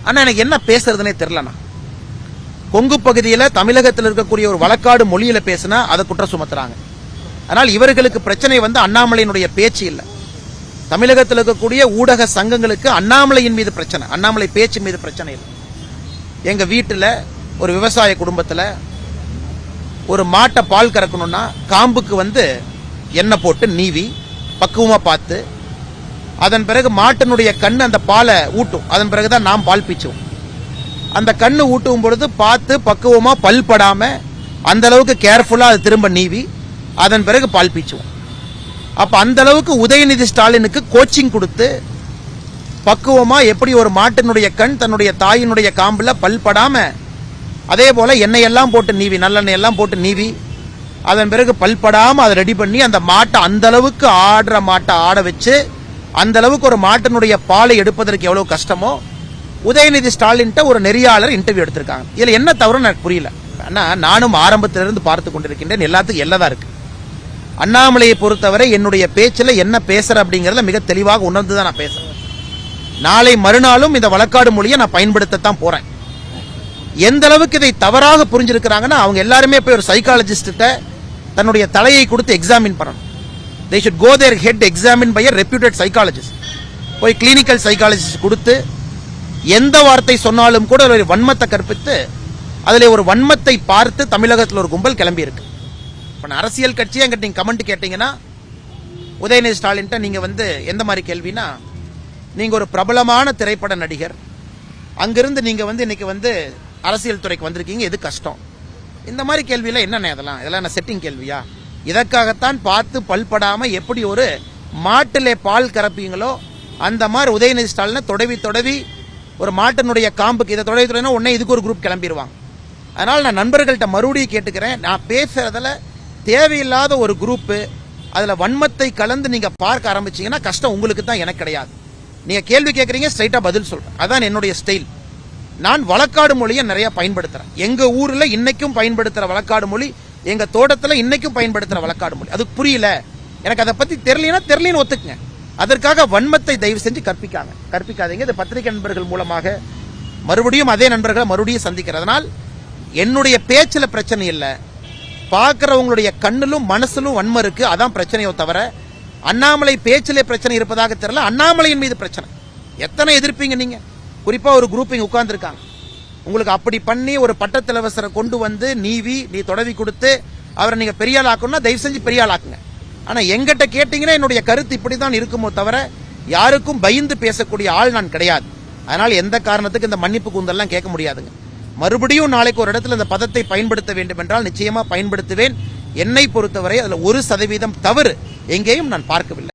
ஆனா எனக்கு என்ன பேசுறதுனே தெரியலண்ணா. கொங்கு பகுதியில் தமிழகத்தில் இருக்கக்கூடிய ஒரு வழக்காடு மொழியில பேசினா அதை குற்றம் சுமத்துறாங்க. ஆனால் இவர்களுக்கு பிரச்சனை அண்ணாமலையினுடைய பேச்சு இல்லை. தமிழகத்தில் இருக்கக்கூடிய ஊடக சங்கங்களுக்கு அண்ணாமலையின் மீது பிரச்சனை, அண்ணாமலை பேச்சு மீது பிரச்சனை இல்லை. எங்க வீட்டில் ஒரு விவசாய குடும்பத்தில் ஒரு மாட்டை பால் கறக்கணும்னா காம்புக்கு எண்ணெய் போட்டு நீவி பக்குவமா பார்த்து அதன் பிறகு மாட்டினுடைய கண்ணு அந்த பாலை ஊட்டும். அதன் பிறகுதான் நாம் பால் பீச்சுவோம். அந்த கண்ணு ஊட்டும் பொழுது பார்த்து பக்குவமா பல் படாம அந்த அளவுக்கு கேர்ஃபுல்லா அது திரும்ப நீவி அதன் பிறகு பால் பீச்சுவோம். அப்ப அந்த அளவுக்கு உதயநிதி ஸ்டாலினுக்கு கோச்சிங் கொடுத்து பக்குவமா எப்படி ஒரு மாட்டினுடைய கண் தன்னுடைய தாயினுடைய காம்புல பல் படாம அதே போல எண்ணெய் எல்லாம் போட்டு நீவி நல்லெண்ணெய் எல்லாம் போட்டு நீவி அதன் பிறகு பல் படாம அதை ரெடி பண்ணி அந்த மாட்டை அந்த அளவுக்கு ஆடுற மாட்டை ஆட வச்சு அந்த அளவுக்கு ஒரு மாட்டினுடைய பாலை எடுப்பதற்கு எவ்வளவு கஷ்டமோ உதயநிதி ஸ்டாலின் ஒரு நெறியாளர் இன்டர்வியூ எடுத்திருக்காங்க. இதுல என்ன தவறுன்னு எனக்கு புரியல. நானும் ஆரம்பத்திலிருந்து பார்த்து கொண்டிருக்கின்றேன். எல்லாத்துக்கும் எல்லதான் இருக்கு. அண்ணாமலையை பொறுத்தவரை என்னுடைய பேச்சில் என்ன பேசுற அப்படிங்கறத மிக தெளிவாக உணர்ந்துதான் நான் பேசுறேன். நாளை மறுநாளும் இந்த வழக்காடு மொழியை நான் பயன்படுத்தத்தான் போறேன். எந்த அளவுக்கு இதை தவறாக புரிஞ்சிருக்கிறாங்கன்னா அவங்க எல்லாருமே போய் ஒரு சைக்காலஜிஸ்ட தன்னுடைய தலையை கொடுத்து எக்ஸாமின் பண்ணணும். they should go their head examined by a reputed psychologist. போய் கிளினிக்கல் சைக்காலஜிஸ்ட் கொடுத்து எந்த வார்த்தை சொன்னாலும் கூட ஒரு வன்மத்தை கற்பித்து அதில் ஒரு வன்மத்தை பார்த்து தமிழகத்தில் ஒரு கும்பல் கிளம்பி இருக்கு. இப்போ அரசியல் கட்சி என்கிட்ட நீங்க கமெண்ட் கேட்டீங்கன்னா உதயநிதி ஸ்டாலின் நீங்க எந்த மாதிரி கேள்வினா நீங்க ஒரு பிரபலமான திரைப்பட நடிகர், அங்கிருந்து நீங்க இன்னைக்கு அரசியல் துறைக்கு வந்திருக்கீங்க, எது கஷ்டம்? இந்த மாதிரி கேள்வியில என்னென்ன இதெல்லாம் என்ன செட்டிங் கேள்வியா? இதற்காகத்தான் பார்த்து பல்படாம எப்படி ஒரு மாட்டிலே பால் கறப்பீங்களோ அந்த மாதிரி உதயநிதி ஸ்டாலினை தொடவி ஒரு மாட்டினுடைய காம்புக்கு இதை தொடவி உடனே இதுக்கு ஒரு குரூப் கிளம்பிடுவாங்க. அதனால நான் நண்பர்கள்ட்ட மறுபடியும் கேட்டுக்கிறேன், நான் பேசுறதுல தேவையில்லாத ஒரு குரூப் அதுல வன்மத்தை கலந்து நீங்க பார்க்க ஆரம்பிச்சீங்கன்னா கஷ்டம் உங்களுக்கு தான், எனக்கு கிடையாது. நீங்க கேள்வி கேட்கறீங்க, ஸ்ட்ரைட்டா பதில் சொல்றேன். அதான் என்னுடைய ஸ்டைல். நான் வழக்காடு மொழியை நிறைய பயன்படுத்துறேன். எங்க ஊர்ல இன்னைக்கும் பயன்படுத்துற வழக்காடு மொழி, எங்க தோட்டத்துல இன்னைக்கும் பயன்படுத்துற வழக்காடு மொழி. அது புரியல, எனக்கு அதை பத்தி தெரியலன்னு ஒத்துக்குங்க. அதற்காக வன்மத்தை தயவு செஞ்சு கற்பிக்காதீங்க. இது பத்திரிகை நண்பர்கள் மூலமாக மறுபடியும் அதே நண்பர்களை மறுபடியும் சந்திக்கிறதுனால் என்னுடைய பேச்சுல பிரச்சனை இல்லை, பார்க்கிறவங்களுடைய கண்ணிலும் மனசிலும் வன்மம் இருக்கு, அதான் பிரச்சனையோ தவிர அண்ணாமலை பேச்சிலே பிரச்சனை இருப்பதாக தெரியல. அண்ணாமலையின் மீது பிரச்சனை. எத்தனை எதிர்ப்பீங்க நீங்க? குறிப்பா ஒரு குரூப் இங்க உட்கார்ந்து இருக்காங்க. உங்களுக்கு அப்படி பண்ணி ஒரு பட்டத்தலைவசரை கொண்டு நீவி நீ தொடவி கொடுத்து அவரை நீங்க பெரியாள் ஆக்கணும்னா தயவு செஞ்சு பெரியாள் ஆக்குங்க. ஆனா எங்கிட்ட கேட்டீங்கன்னா என்னுடைய கருத்து இப்படிதான் இருக்குமோ தவிர யாருக்கும் பயந்து பேசக்கூடிய ஆள் நான் கிடையாது. அதனால எந்த காரணத்துக்கு இந்த மன்னிப்பு கூந்தல்லாம் கேட்க முடியாதுங்க. மறுபடியும் நாளைக்கு ஒரு இடத்துல இந்த பதத்தை பயன்படுத்த வேண்டும் என்றால் நிச்சயமா பயன்படுத்துவேன். என்னை பொறுத்தவரை அதுல 1% தவறு எங்கேயும் நான் பார்க்கவில்லை.